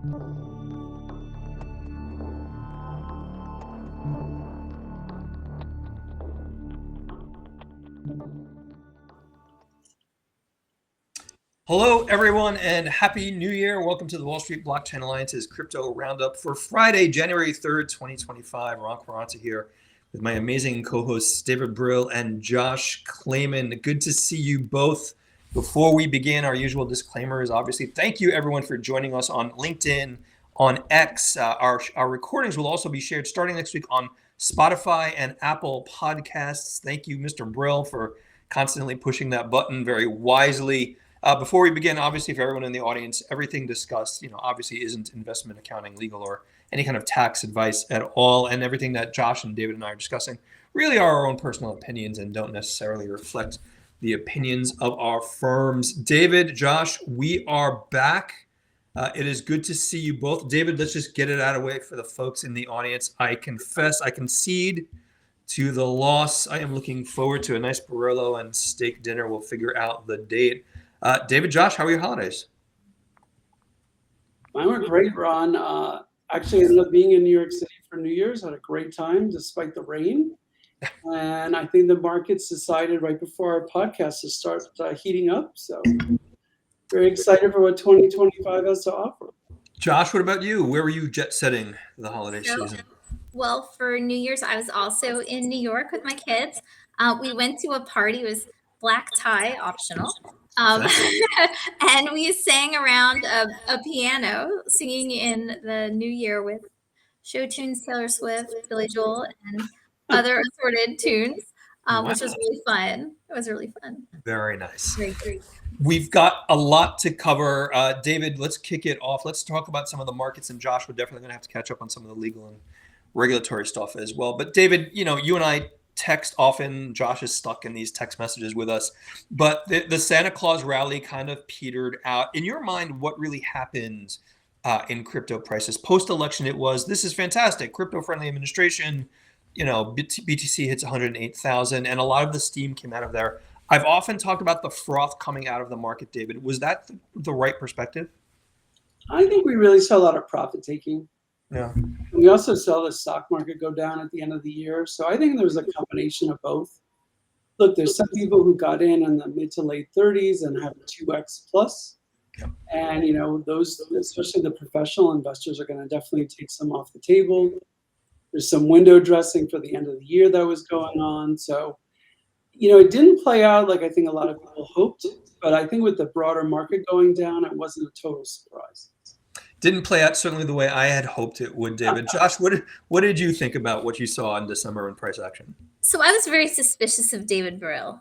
Hello, everyone, and Happy New Year. Welcome to the Wall Street Blockchain Alliance's Crypto Roundup for Friday, January 3rd, 2025. Ron Quaranta here with my amazing co-hosts, David Brill and Josh Klayman. Good to see you both. Before we begin, our usual disclaimers, obviously, thank you, everyone, for joining us on LinkedIn, on X. Our recordings will also be shared starting next week on Spotify and Apple Podcasts. Thank you, Mr. Brill, for constantly pushing that button very wisely. Before we begin, obviously, for everyone in the audience, everything discussed, obviously isn't investment accounting, legal, or any kind of tax advice at all. And everything that Josh and David and I are discussing really are our own personal opinions and don't necessarily reflect the opinions of our firms. David, Josh, we are back. It is good to see you both. David, let's just get it out of the way for the folks in the audience. I confess, I concede to the loss. I am looking forward to a nice Barolo and steak dinner. We'll figure out the date. David, Josh, how are your holidays? Mine were great, Ron. Actually ended up being in New York City for New Year's. Had a great time despite the rain. And I think the markets decided right before our podcast to start heating up. So very excited for what 2025 has to offer. Josh, what about you? Where were you jet setting the holiday season? Well, for New Year's, I was also in New York with my kids. We went to a party. It was black tie optional. And we sang around a piano, singing in the new year with show tunes, Taylor Swift, Billy Joel, and other assorted tunes, which was really fun. It was really fun. Very nice. Great. We've got a lot to cover. David, let's kick it off. Let's talk about some of the markets, and Josh, we're definitely going to have to catch up on some of the legal and regulatory stuff as well. But David, you and I text often. Josh is stuck in these text messages with us, but the Santa Claus rally kind of petered out. In your mind, what really happened in crypto prices post-election? This is fantastic, crypto-friendly administration. BTC hits 108,000, and a lot of the steam came out of there. I've often talked about the froth coming out of the market. David, was that the right perspective? I think we really saw a lot of profit taking. Yeah. We also saw the stock market go down at the end of the year. So I think there was a combination of both. Look, there's some people who got in the mid to late 30s and have a 2x plus. Yeah. And, those, especially the professional investors, are going to definitely take some off the table. There's some window dressing for the end of the year that was going on. So, it didn't play out like I think a lot of people hoped. But I think with the broader market going down, it wasn't a total surprise. Didn't play out certainly the way I had hoped it would, David. Josh, what did you think about what you saw in December in price action? So I was very suspicious of David Brill.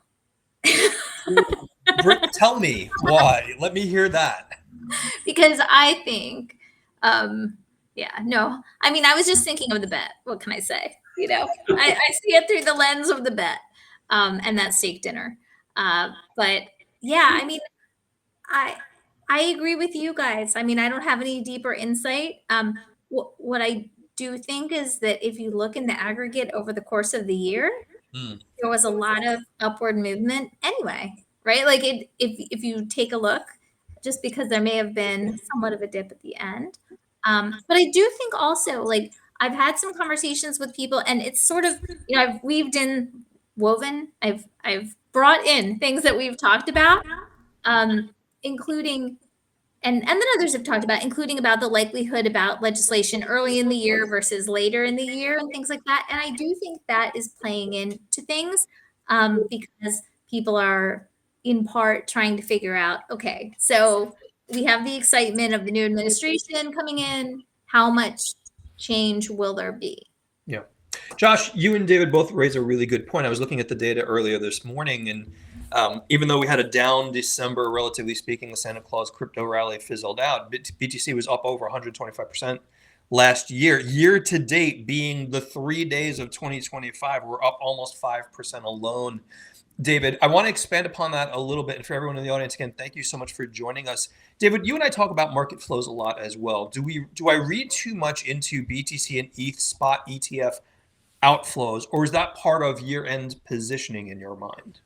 Tell me why. Let me hear that. Because I think, I was just thinking of the bet. What can I say? I see it through the lens of the bet and that steak dinner. But yeah, I agree with you guys. I don't have any deeper insight. What I do think is that if you look in the aggregate over the course of the year, there was a lot of upward movement anyway, right? Like if you take a look, just because there may have been somewhat of a dip at the end. But I do think also, like, I've had some conversations with people, and it's sort of, I've woven, I've brought in things that we've talked about, including, and then others have talked about, including about the likelihood about legislation early in the year versus later in the year and things like that. And I do think that is playing into things because people are in part trying to figure out, okay, so we have the excitement of the new administration coming in. How much change will there be? Yeah. Josh, you and David both raised a really good point. I was looking at the data earlier this morning, and even though we had a down December, relatively speaking, the Santa Claus crypto rally fizzled out. BTC was up over 125% last year. Year to date, being the 3 days of 2025, we're up almost 5% alone. David, I want to expand upon that a little bit. And for everyone in the audience, again, thank you so much for joining us. David, you and I talk about market flows a lot as well. Do I read too much into BTC and ETH spot ETF outflows, or is that part of year-end positioning in your mind?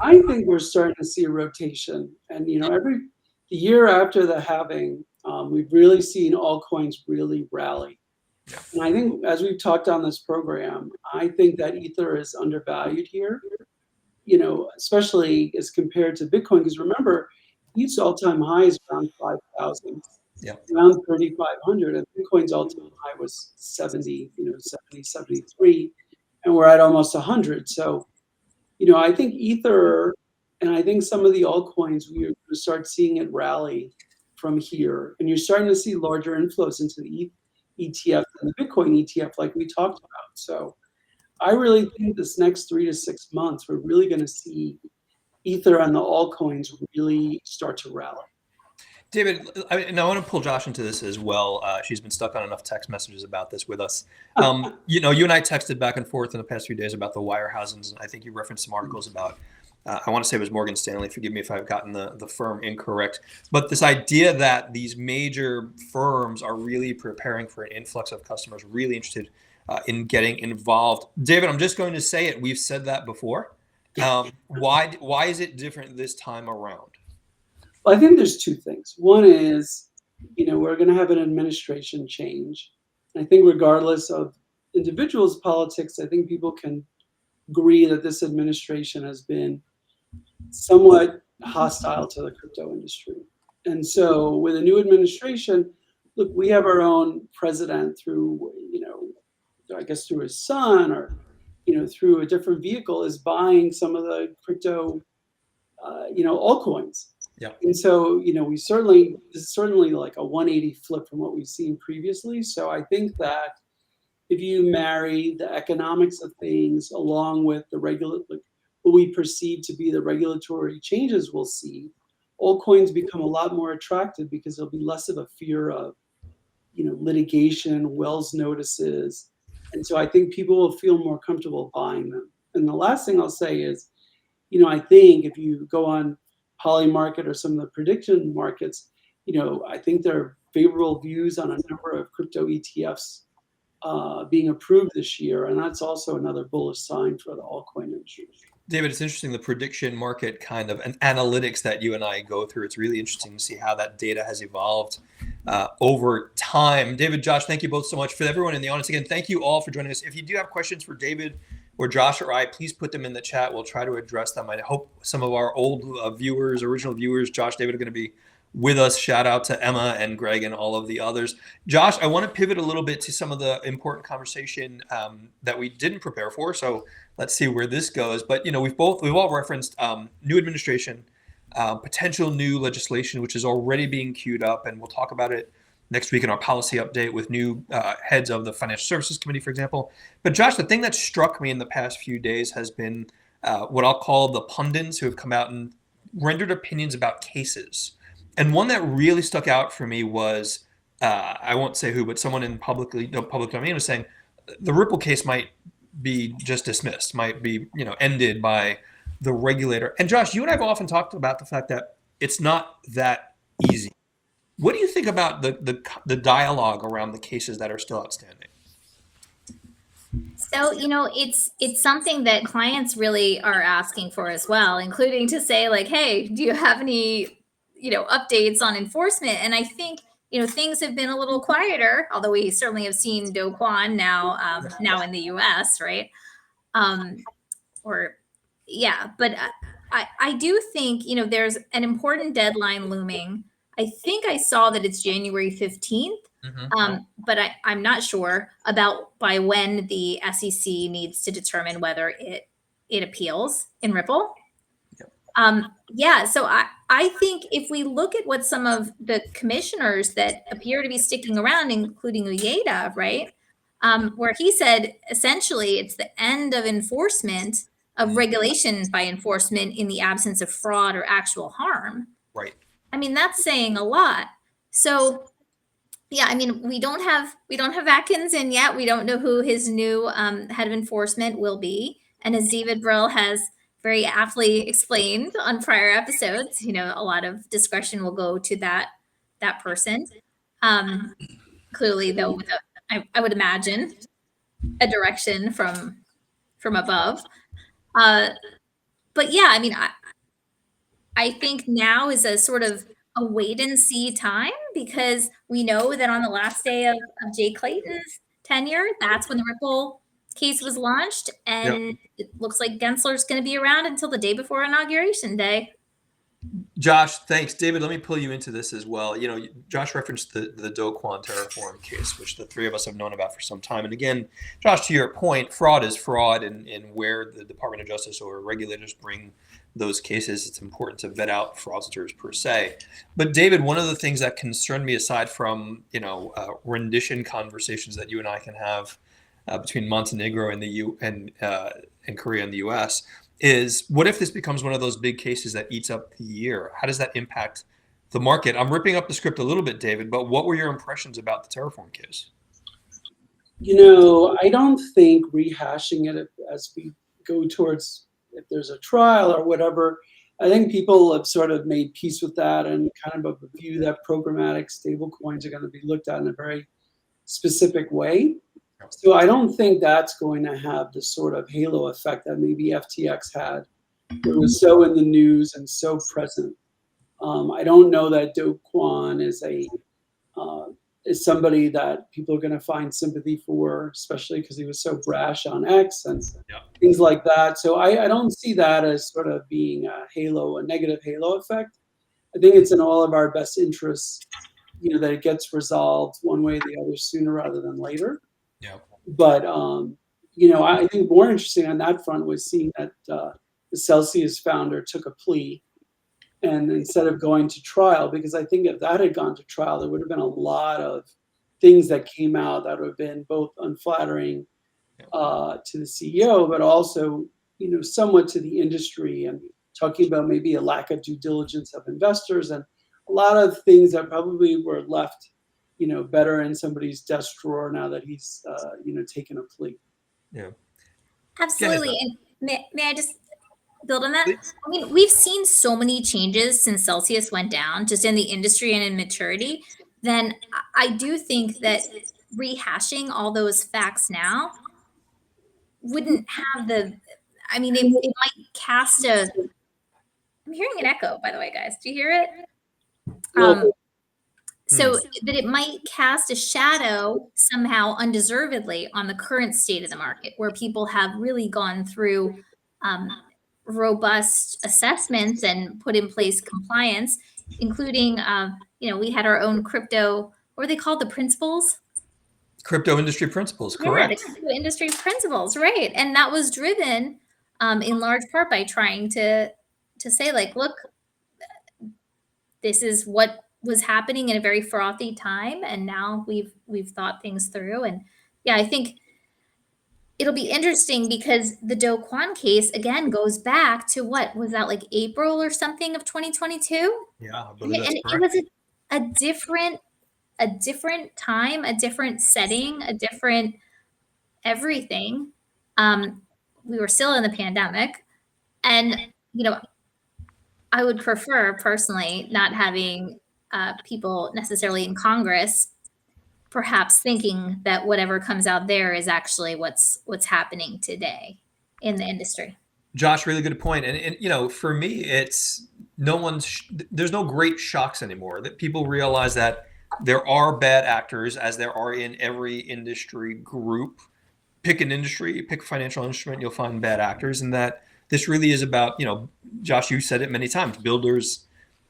I think we're starting to see a rotation. And, every year after the halving, We've really seen altcoins really rally. Yeah. And I think, as we've talked on this program, I think that Ether is undervalued here, especially as compared to Bitcoin. Because remember, ETH's all-time high is around 5,000, Yeah. around 3,500, and Bitcoin's all-time high was 70, 70, 73, and we're at almost 100. So, I think Ether, and I think some of the altcoins, we're going to start seeing it rally from here. And you're starting to see larger inflows into the ETF and the Bitcoin ETF, like we talked about. So I really think this next 3 to 6 months, we're really going to see Ether and the altcoins really start to rally. David, and I want to pull Josh into this as well. She's been stuck on enough text messages about this with us. You and I texted back and forth in the past few days about the wirehouses. I think you referenced some articles about, I want to say it was Morgan Stanley. Forgive me if I've gotten the firm incorrect. But this idea that these major firms are really preparing for an influx of customers, really interested in getting involved. David, I'm just going to say it. We've said that before. Why is it different this time around? Well, I think there's two things. One is, we're going to have an administration change. I think regardless of individuals' politics, I think people can agree that this administration has been somewhat hostile to the crypto industry. And so with a new administration, look, we have our own president through, I guess through his son or, through a different vehicle is buying some of the crypto, altcoins. Yeah. And so, this is certainly like a 180 flip from what we've seen previously. So I think that if you marry the economics of things along with the what we perceive to be the regulatory changes we'll see, altcoins become a lot more attractive because there'll be less of a fear of, litigation, Wells notices. And so I think people will feel more comfortable buying them. And the last thing I'll say is, I think if you go on Polymarket or some of the prediction markets, I think there are favorable views on a number of crypto ETFs being approved this year. And that's also another bullish sign for the altcoin industry. David, it's interesting, the prediction market kind of an analytics that you and I go through. It's really interesting to see how that data has evolved over time. David, Josh, thank you both so much. For everyone in the audience, again, thank you all for joining us. If you do have questions for David or Josh or I, please put them in the chat. We'll try to address them. I hope some of our old viewers, original viewers, Josh, David, are going to be with us. Shout out to Emma and Greg and all of the others. Josh, I want to pivot a little bit to some of the important conversation that we didn't prepare for. So let's see where this goes. But we've all referenced new administration, potential new legislation, which is already being queued up, and we'll talk about it next week in our policy update with new heads of the Financial Services Committee, for example. But Josh, the thing that struck me in the past few days has been what I'll call the pundits who have come out and rendered opinions about cases. And one that really stuck out for me was, I won't say who, but someone in public domain was saying the Ripple case might be just dismissed, might be ended by the regulator. And Josh, you and I have often talked about the fact that it's not that easy. What do you think about the dialogue around the cases that are still outstanding? So, it's something that clients really are asking for as well, including to say like, hey, do you have any updates on enforcement? And I think, things have been a little quieter, although we certainly have seen Do Kwon now in the US, right? But I do think, there's an important deadline looming. I think I saw that it's January 15th, but I'm not sure about by when the SEC needs to determine whether it appeals in Ripple. So I think if we look at what some of the commissioners that appear to be sticking around, including Uyeda, right, where he said essentially it's the end of enforcement of regulation by enforcement in the absence of fraud or actual harm. Right. I mean, that's saying a lot. So, yeah, I mean, we don't have Atkins in yet. We don't know who his new head of enforcement will be. And as David Brill has very aptly explained on prior episodes, a lot of discretion will go to that person. Clearly, though, with I would imagine a direction from above. But yeah, I mean, I think now is a sort of a wait and see time, because we know that on the last day of Jay Clayton's tenure, that's when the Ripple case was launched, and it looks like Gensler's going to be around until the day before Inauguration Day. Josh, thanks. David, let me pull you into this as well. Josh referenced the Do Kwon Terraform case, which the three of us have known about for some time. And again, Josh, to your point, fraud is fraud, and where the Department of Justice or regulators bring those cases, it's important to vet out fraudsters per se. But David, one of the things that concerned me, aside from rendition conversations that you and I can have between Montenegro and and Korea and the U.S., is what if this becomes one of those big cases that eats up the year? How does that impact the market? I'm ripping up the script a little bit, David, but what were your impressions about the Terraform case? I don't think rehashing it as we go towards, if there's a trial or whatever, I think people have sort of made peace with that and kind of a view that programmatic stable coins are going to be looked at in a very specific way. So I don't think that's going to have the sort of halo effect that maybe FTX had. It was so in the news and so present. I don't know that Do Kwon is somebody that people are going to find sympathy for, especially because he was so brash on X and things like that. So I don't see that as sort of being a negative halo effect. I think it's in all of our best interests, that it gets resolved one way or the other sooner rather than later. Yeah. But, I think more interesting on that front was seeing that the Celsius founder took a plea, and instead of going to trial, because I think if that had gone to trial, there would have been a lot of things that came out that would have been both unflattering to the CEO, but also, somewhat to the industry, and talking about maybe a lack of due diligence of investors and a lot of things that probably were left better in somebody's desk drawer now that he's, taken a plea. Yeah. Absolutely. And may I just build on that? Please. I mean, we've seen so many changes since Celsius went down, just in the industry and in maturity. Then I do think that rehashing all those facts now wouldn't have it might cast I'm hearing an echo, by the way, guys. Do you hear it? So that it might cast a shadow somehow undeservedly on the current state of the market, where people have really gone through robust assessments and put in place compliance, including, we had our own crypto, what are they called? The principles? Crypto industry principles, correct. Yeah, the crypto industry principles, right. And that was driven in large part by trying to say, like, look, this is what was happening in a very frothy time, and now we've thought things through. And I think it'll be interesting, because the Do Kwon case again goes back to, what was that, like April or something of 2022? Yeah, I believe that's correct. It was a different time, a different setting, a different everything. We were still in the pandemic, and I would prefer personally not having people necessarily in Congress perhaps thinking that whatever comes out there is actually what's happening today in the industry. Josh, really good point. And for me, it's there's no great shocks anymore. That people realize that there are bad actors, as there are in every industry group. Pick an industry, pick a financial instrument, you'll find bad actors, and that this really is about, Josh, you said it many times, builders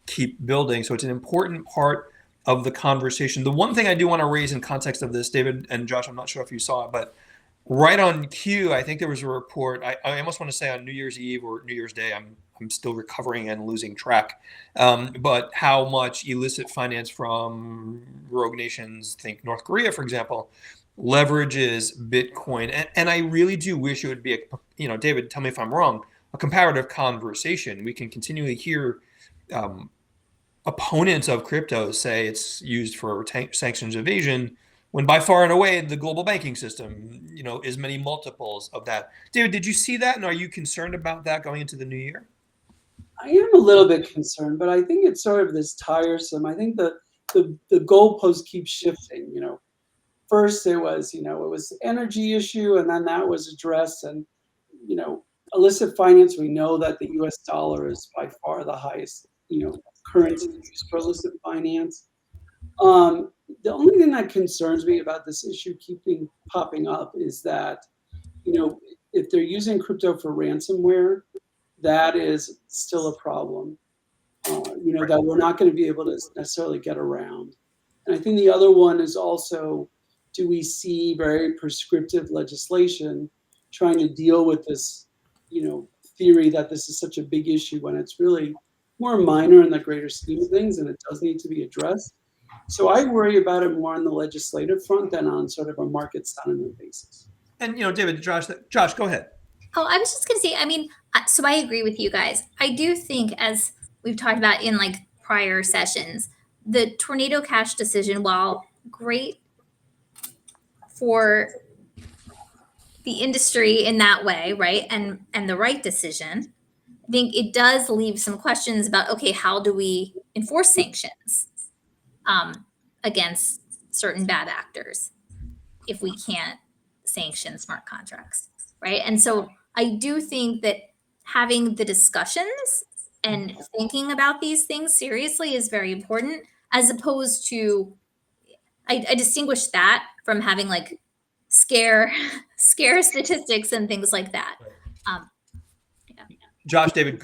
keep building. So it's an important part of the conversation. The one thing I do want to raise in context of this, David and Josh, I'm not sure if you saw it, but right on cue, I think there was a report, I almost want to say on New Year's Eve or New Year's Day, I'm still recovering and losing track, but how much illicit finance from rogue nations, think North Korea, for example, leverages Bitcoin. And I really do wish it would be, David, tell me if I'm wrong, a comparative conversation. We can continually hear opponents of crypto say it's used for sanctions evasion, when by far and away the global banking system, is many multiples of that. David, did you see that? And are you concerned about that going into the new year? I am a little bit concerned, but I think it's sort of this tiresome. I think the goalpost keeps shifting. First it was energy issue, and then that was addressed. And, illicit finance, we know that the US dollar is by far the highest, currency used for illicit finance. The only thing that concerns me about this issue keeping popping up is that, if they're using crypto for ransomware, that is still a problem, that we're not going to be able to necessarily get around. And I think the other one is also, do we see very prescriptive legislation trying to deal with this, theory that this is such a big issue when it's really more minor in the greater scheme of things and it does need to be addressed. So I worry about it more on the legislative front than on sort of a market sentiment basis. And David, Josh, go ahead. Oh, I was just going to say, I mean, so I agree with you guys. I do think, as we've talked about in like prior sessions, the Tornado Cash decision, while great for the industry in that way, right, and the right decision, I think it does leave some questions about, okay, how do we enforce sanctions against certain bad actors if we can't sanction smart contracts, right? And so I do think that having the discussions and thinking about these things seriously is very important, as opposed to, I distinguish that from having like scare statistics and things like that. Josh, David,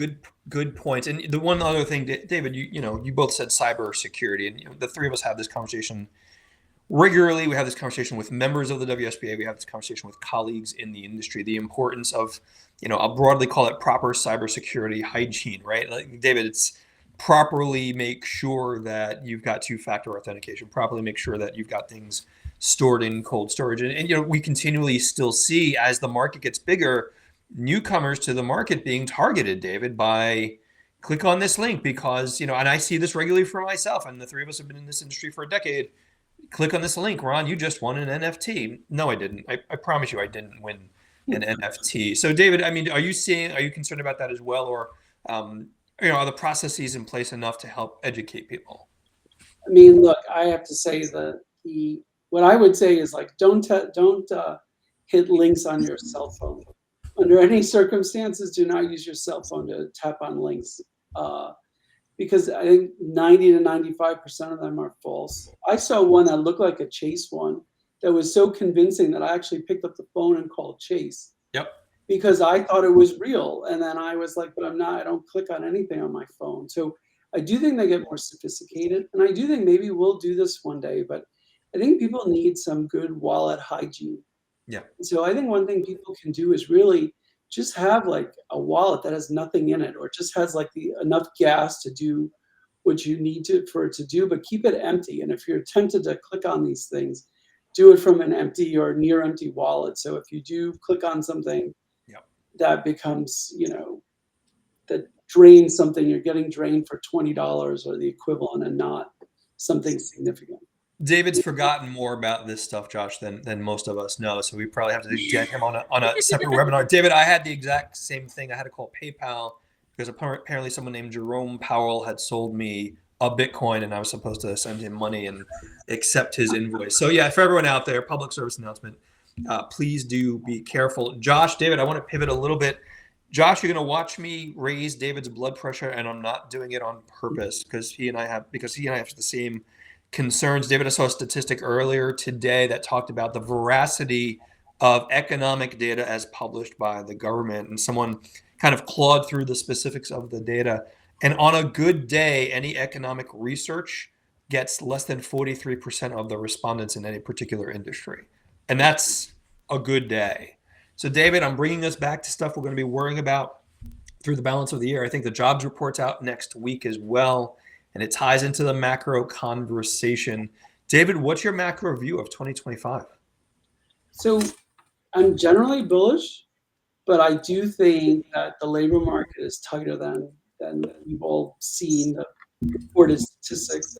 good points. And the one other thing, David, you both said cybersecurity, and the three of us have this conversation regularly. We have this conversation with members of the WSBA. We have this conversation with colleagues in the industry. The importance of, I'll broadly call it proper cybersecurity hygiene, right? Like, David, it's properly make sure that you've got two-factor authentication, properly make sure that you've got things stored in cold storage. And we continually still see, as the market gets bigger, newcomers to the market being targeted, David, by click on this link because, and I see this regularly for myself, and the three of us have been in this industry for a decade. Click on this link, Ron, you just won an NFT. No, I didn't. I promise you I didn't win an NFT. So, David, I mean, are you concerned about that as well? Or, are the processes in place enough to help educate people? I mean, look, I have to say that what I would say is, like, don't hit links on your cell phone. Under any circumstances, do not use your cell phone to tap on links, because I think 90 to 95% of them are false. I saw one that looked like a Chase one that was so convincing that I actually picked up the phone and called Chase. Yep. Because I thought it was real. And then I was like, but I'm not, I don't click on anything on my phone. So I do think they get more sophisticated. And I do think maybe we'll do this one day, but I think people need some good wallet hygiene. Yeah. So I think one thing people can do is really just have like a wallet that has nothing in it, or just has like enough gas to do what you need for it to do, but keep it empty. And if you're tempted to click on these things, do it from an empty or near empty wallet. So if you do click on something that becomes, that drains something, you're getting drained for $20 or the equivalent, and not something significant. David's forgotten more about this stuff, Josh, than most of us know. So we probably have to get him on a separate webinar. David, I had the exact same thing. I had to call PayPal because apparently someone named Jerome Powell had sold me a Bitcoin, and I was supposed to send him money and accept his invoice. So yeah, for everyone out there, public service announcement, please do be careful. Josh, David, I want to pivot a little bit. Josh, you're going to watch me raise David's blood pressure, and I'm not doing it on purpose because he and I have the same concerns. David, I saw a statistic earlier today that talked about the veracity of economic data as published by the government, and someone kind of clawed through the specifics of the data. And on a good day, any economic research gets less than 43% of the respondents in any particular industry. And that's a good day. So, David, I'm bringing us back to stuff we're going to be worrying about through the balance of the year. I think the jobs report's out next week as well, and it ties into the macro conversation. David, what's your macro view of 2025? So I'm generally bullish, but I do think that the labor market is tighter than we've all seen the reported statistics.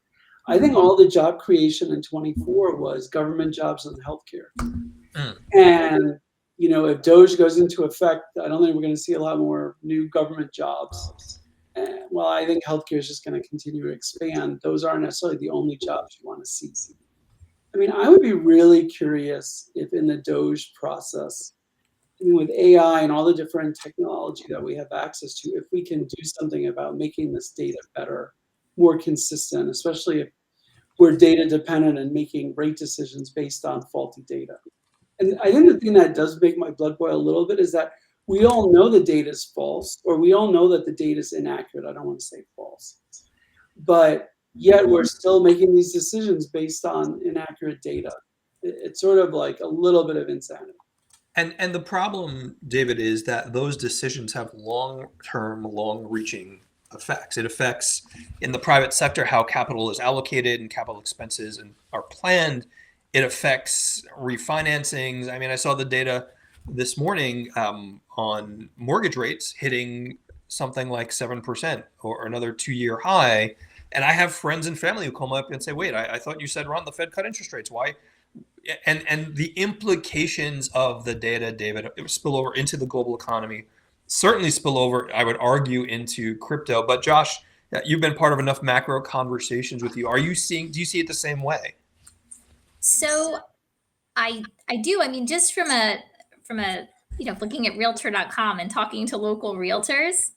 I think all the job creation in 24 was government jobs and healthcare. And, if DOGE goes into effect, I don't think we're going to see a lot more new government jobs. Well, I think healthcare is just going to continue to expand. Those aren't necessarily the only jobs you want to see. I mean, I would be really curious if in the DOGE process, with AI and all the different technology that we have access to, if we can do something about making this data better more consistent, especially if we're data dependent and making rate decisions based on faulty data. And I think the thing that does make my blood boil a little bit is that we all know the data is false, or we all know that the data is inaccurate. I don't want to say false, but yet we're still making these decisions based on inaccurate data. It's sort of like a little bit of insanity. And the problem, David, is that those decisions have long-term, long-reaching effects. It affects in the private sector how capital is allocated and capital expenses and are planned. It affects refinancings. I mean, I saw the data this morning on mortgage rates hitting something like 7% or another 2-year high. And I have friends and family who come up and say, wait, I thought you said, Ron, the Fed cut interest rates. Why? And the implications of the data, David, it spill over into the global economy, certainly spill over, I would argue, into crypto. But Josh, you've been part of enough macro conversations with you. Do you see it the same way? So I do. I mean, just from a looking at realtor.com and talking to local realtors,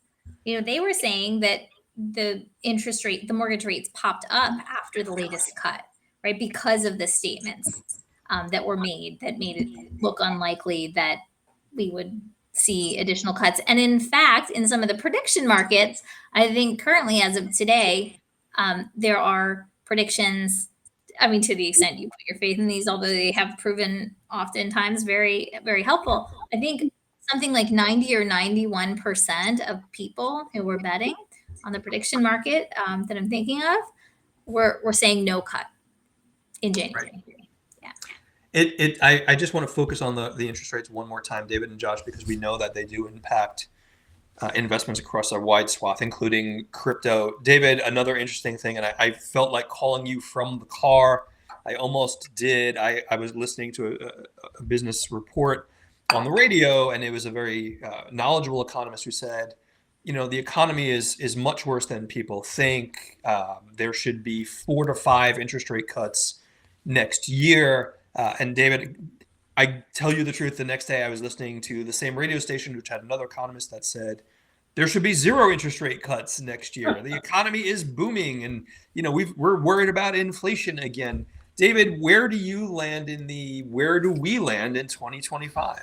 they were saying that the mortgage rates popped up after the latest cut, right? Because of the statements that were made that made it look unlikely that we would see additional cuts. And in fact, in some of the prediction markets, I think currently as of today, there are predictions. I mean, to the extent you put your faith in these, although they have proven oftentimes very, very helpful. I think something like 90 or 91% of people who were betting on the prediction market that I'm thinking of were saying no cut in January. Right. Yeah. I just want to focus on the interest rates one more time, David and Josh, because we know that they do impact investments across a wide swath, including crypto. David, another interesting thing, and I felt like calling you from the car. I almost did. I was listening to a business report on the radio, and it was a very knowledgeable economist who said, the economy is much worse than people think. There should be 4 to 5 interest rate cuts next year. And David, I tell you the truth, the next day I was listening to the same radio station, which had another economist that said there should be 0 interest rate cuts next year. The economy is booming, and we're worried about inflation again. David, where do we land in 2025?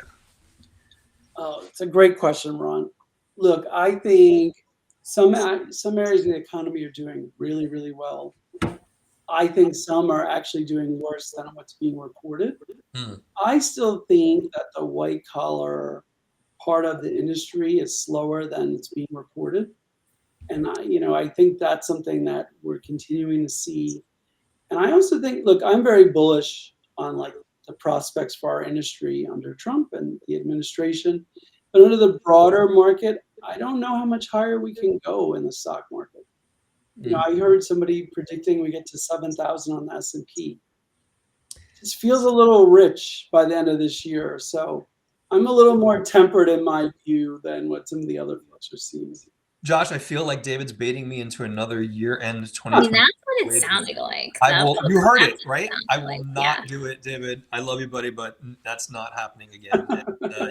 Oh, it's a great question, Ron. Look, I think some areas of the economy are doing really, really well. I think some are actually doing worse than what's being reported. I still think that the white collar part of the industry is slower than it's being reported. And I think that's something that we're continuing to see. And I also think, look, I'm very bullish on the prospects for our industry under Trump and the administration. But under the broader market, I don't know how much higher we can go in the stock market. I heard somebody predicting we get to 7,000 on the S&P. This feels a little rich by the end of this year. So I'm a little more tempered in my view than what some of the other folks are seeing. Josh, I feel like David's baiting me into another year-end 2020. I mean, that's what it sounded like. You heard it, right? I will not do it, David. I love you, buddy, but that's not happening again. And,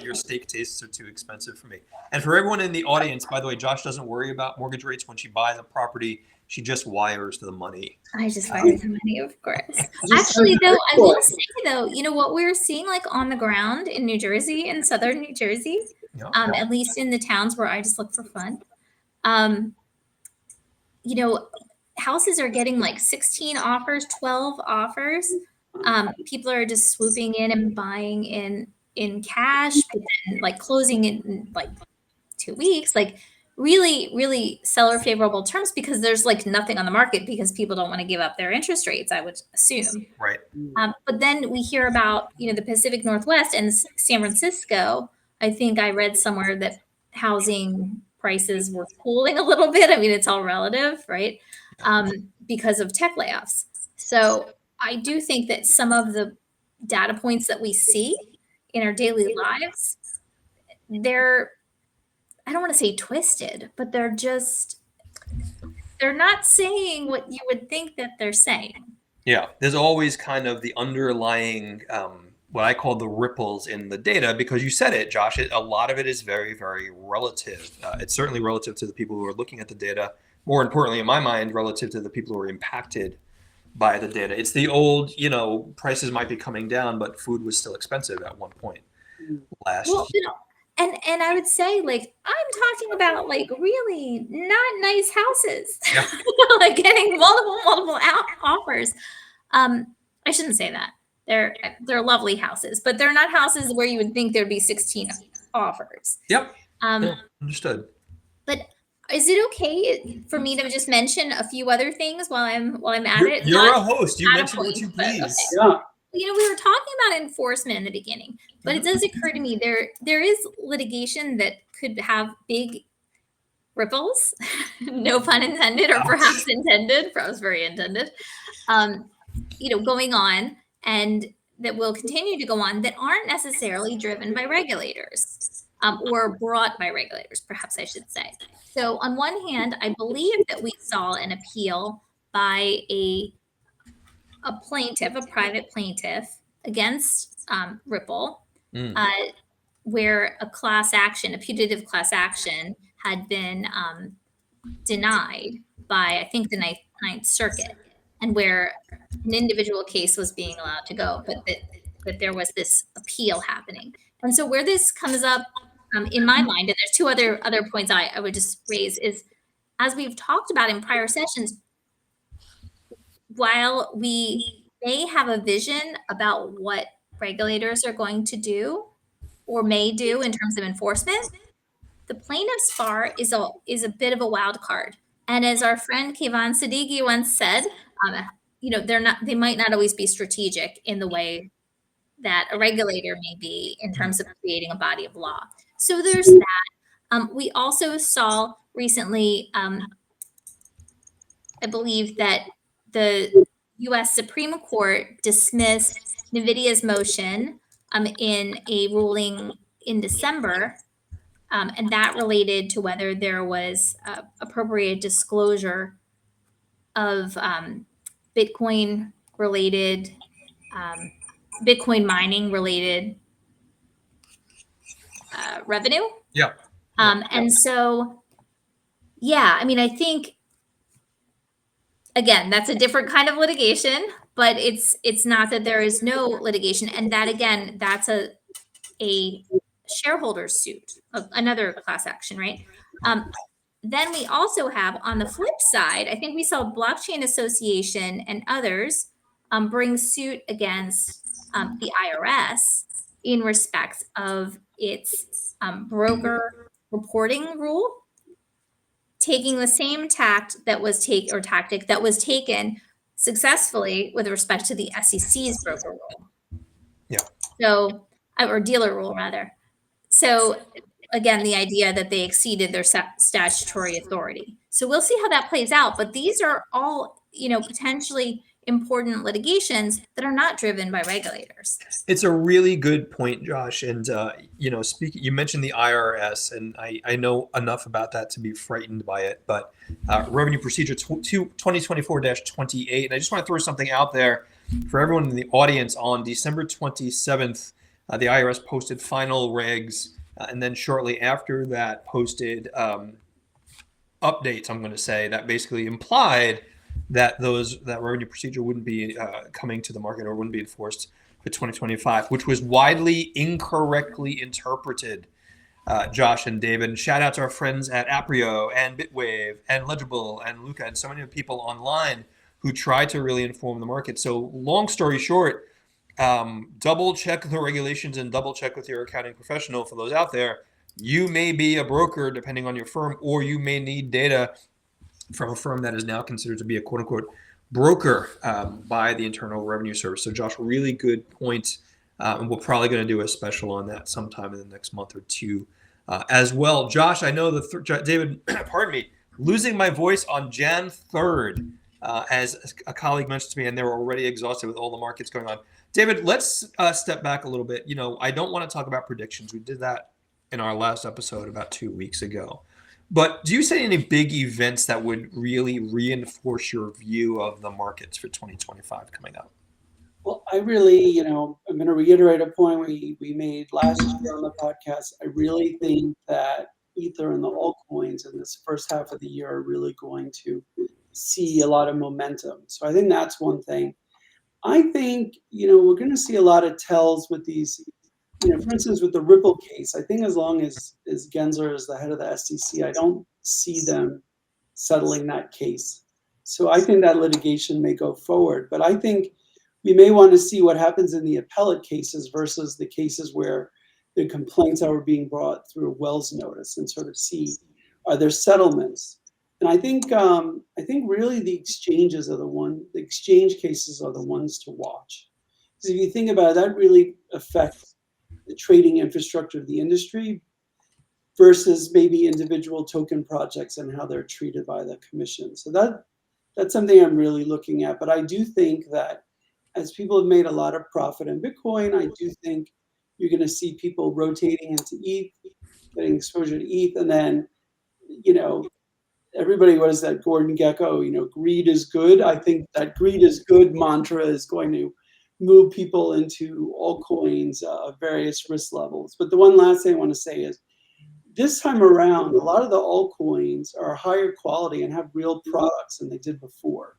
your steak tastes are too expensive for me. And for everyone in the audience, by the way, Josh doesn't worry about mortgage rates when she buys a property. She just wires the money. I just wire the money, of course. Actually, though, I will say, what we're seeing on the ground in New Jersey, in southern New Jersey, at least in the towns where I just look for fun, houses are getting 16 offers, 12 offers. People are just swooping in and buying in cash, but then closing in 2 weeks. Really, really seller favorable terms because there's nothing on the market because people don't want to give up their interest rates, I would assume. Right. But then we hear about, the Pacific Northwest and San Francisco. I think I read somewhere that housing prices were cooling a little bit. I mean, it's all relative, right? Because of tech layoffs. So I do think that some of the data points that we see in our daily lives, I don't want to say twisted, but they're not saying what you would think that they're saying. Yeah, there's always kind of the underlying, what I call the ripples in the data, because you said it, Josh, a lot of it is very, very relative. It's certainly relative to the people who are looking at the data, more importantly, in my mind, relative to the people who are impacted by the data. It's the old, prices might be coming down, but food was still expensive at one point last Well, year. and I would say, like, I'm talking about, like, really not nice houses, Yeah. like getting multiple offers. I shouldn't say that. They're lovely houses, but they're not houses where you would think there'd be 16 offers. Yep. Um, Yeah, understood. But is it okay for me to just mention a few other things while I'm at it? You're Not a host. You at a mention what point, you but please. okay. Yeah. We were talking about enforcement in the beginning, but it does occur to me there is litigation that could have big ripples, no pun intended, or perhaps intended, perhaps very intended, going on, and that will continue to go on, that aren't necessarily driven by regulators, or brought by regulators, perhaps I should say. So on one hand, I believe that we saw an appeal by a plaintiff, a private plaintiff, against Ripple, where a putative class action, had been denied by, I think, the Ninth Circuit, and where an individual case was being allowed to go, but that there was this appeal happening. And so where this comes up, in my mind, and there's two other points I would just raise, is, as we've talked about in prior sessions, while we may have a vision about what regulators are going to do or may do in terms of enforcement, the plaintiff's bar is a bit of a wild card. And as our friend Kayvon Siddiqui once said, they might not always be strategic in the way that a regulator may be in terms of creating a body of law. So there's that. We also saw recently, I believe, that the U.S. Supreme Court dismissed NVIDIA's motion in a ruling in December, and that related to whether there was appropriate disclosure of Bitcoin related, Bitcoin mining related revenue. Yeah. And so, yeah, I mean, I think, again, that's a different kind of litigation, but it's not that there is no litigation. And that, again, that's a shareholder suit, another class action, right? Then we also have, on the flip side, I think we saw Blockchain Association and others bring suit against the IRS in respect of its broker reporting rule, taking the same tactic that was taken successfully with respect to the SEC's broker rule. Yeah. So, or dealer rule rather. So again, the idea that they exceeded their statutory authority. So we'll see how that plays out. But these are all, potentially important litigations that are not driven by regulators. It's a really good point, Josh. And, you mentioned the IRS, and I know enough about that to be frightened by it. But Revenue Procedure 2024-28, and I just want to throw something out there for everyone in the audience. On December 27th, the IRS posted final regs, and then shortly after that posted updates, I'm going to say, that basically implied that that revenue procedure wouldn't be coming to the market or wouldn't be enforced for 2025, which was widely incorrectly interpreted. Josh and David, and shout out to our friends at Aprio and Bitwave and Legible and Luca and so many people online who try to really inform the market. So long story short, double check the regulations and double check with your accounting professional. For those out there, you may be a broker depending on your firm, or you may need data from a firm that is now considered to be a quote unquote broker by the Internal Revenue Service. So Josh, really good point. And we're probably going to do a special on that sometime in the next month or two as well. Josh, I know David, pardon me, losing my voice on Jan 3rd, as a colleague mentioned to me, and they were already exhausted with all the markets going on. David, let's step back a little bit. I don't want to talk about predictions. We did that in our last episode about 2 weeks ago. But do you see any big events that would really reinforce your view of the markets for 2025 coming up? Well, I really, I'm going to reiterate a point we made last year on the podcast. I really think that, Ether and the altcoins in this first half of the year are really going to see a lot of momentum. So I think that's one thing. I think, we're going to see a lot of tells with these, for instance, with the Ripple case. I think as long as Gensler is the head of the SEC, I don't see them settling that case. So I think that litigation may go forward. But I think we may want to see what happens in the appellate cases versus the cases where the complaints that were being brought through a Wells notice, and sort of see, are there settlements? And I think really the exchange cases are the ones to watch. Because if you think about it, that really affects the trading infrastructure of the industry versus maybe individual token projects and how they're treated by the commission. So that's something I'm really looking at. But I do think that as people have made a lot of profit in Bitcoin, I do think you're going to see people rotating into ETH, getting exposure to ETH, and then, everybody, what is that, Gordon Gekko, greed is good. I think that greed is good mantra is going to move people into altcoins of various risk levels. But the one last thing I want to say is, this time around, a lot of the altcoins are higher quality and have real products than they did before.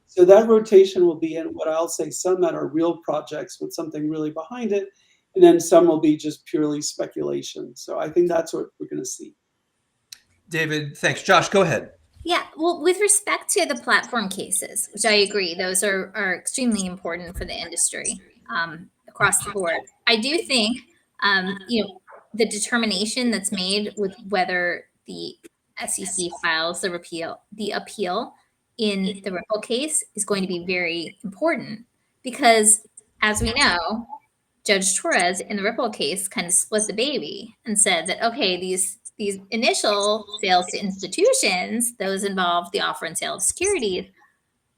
So that rotation will be in what I'll say, some that are real projects with something really behind it, and then some will be just purely speculation. So I think that's what we're going to see. David, thanks. Josh, go ahead. Yeah, well, with respect to the platform cases, which I agree, those are extremely important for the industry across the board. I do think, the determination that's made with whether the SEC files the appeal in the Ripple case is going to be very important because, as we know, Judge Torres in the Ripple case kind of split the baby and said that, okay, these initial sales to institutions, those involved the offer and sale of securities,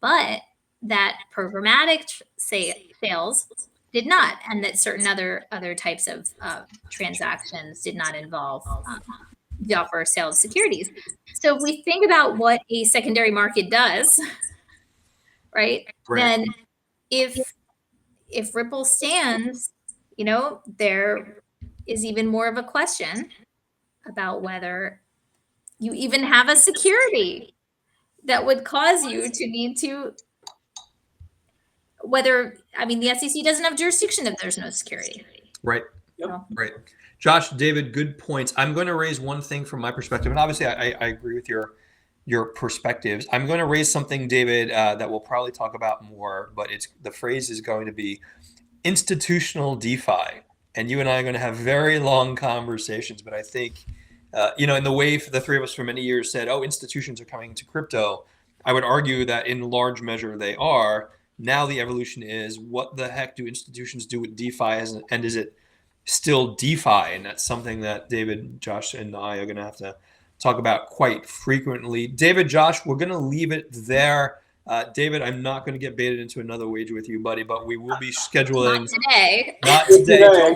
but that programmatic sales did not, and that certain other types of transactions did not involve the offer or sale of securities. So if we think about what a secondary market does, right? Then if Ripple stands, there is even more of a question about whether you even have a security that would cause you to need to, the SEC doesn't have jurisdiction if there's no security. Right. Yep. So, Right. Josh, David, good points. I'm going to raise one thing from my perspective, and obviously I agree with your perspectives. I'm going to raise something, David, that we'll probably talk about more, but the phrase is going to be institutional DeFi. And you and I are going to have very long conversations, but I think, in the way the three of us for many years said, institutions are coming to crypto, I would argue that in large measure they are. Now the evolution is, what the heck do institutions do with DeFi, and is it still DeFi? And that's something that David, Josh, and I are going to have to talk about quite frequently. David, Josh, we're going to leave it there. David, I'm not going to get baited into another wager with you, buddy, but we will be scheduling. Not today. Not today.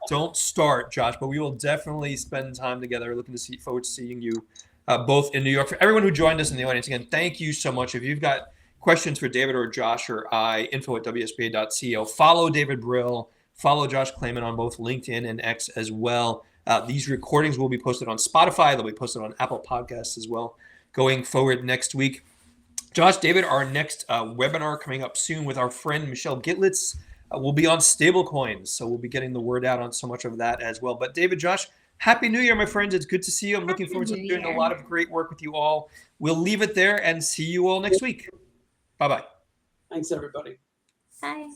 Don't start, Josh, but we will definitely spend time together. Looking forward to seeing you both in New York. For everyone who joined us in the audience, again, thank you so much. If you've got questions for David or Josh or I, info@wsba.co. Follow David Brill. Follow Josh Klayman on both LinkedIn and X as well. These recordings will be posted on Spotify. They'll be posted on Apple Podcasts as well going forward next week. Josh, David, our next webinar coming up soon with our friend Michelle Gitlitz will be on stablecoins. So we'll be getting the word out on so much of that as well. But David, Josh, Happy New Year, my friends. It's good to see you. I'm looking forward to doing a lot of great work with you all. We'll leave it there and see you all next week. Bye-bye. Thanks, everybody. Bye.